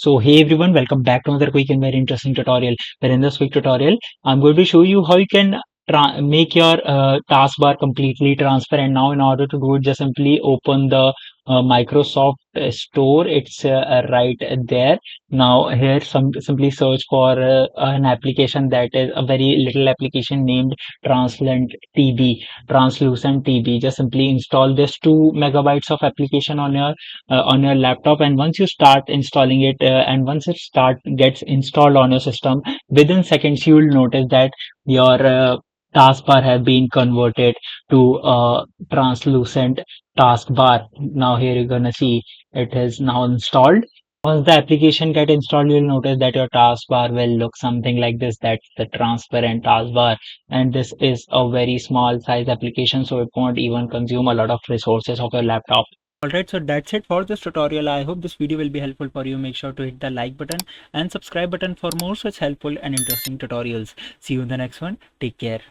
So hey everyone, welcome back to another quick and very interesting tutorial. Where in this quick tutorial, I'm going to show you how you can make your taskbar completely transparent. Now, in order to do it, just simply open the Microsoft Store. It's right there. Now here, simply search for an application that is a very little application named Translucent TB. Translucent TB. Just simply install this 2 MB of application on your laptop, and once you start installing it and once it start gets installed on your system, within seconds you will notice that your taskbar have been converted to a translucent taskbar. Now here you're gonna see it is now installed. Once the application get installed, you'll notice that your taskbar will look something like this. That's the transparent taskbar, and this is a very small size application, so it won't even consume a lot of resources of your laptop. Alright, so that's it for this tutorial. I hope this video will be helpful for you. Make sure to hit the like button and subscribe button for more such helpful and interesting tutorials. See you in the next one. Take care.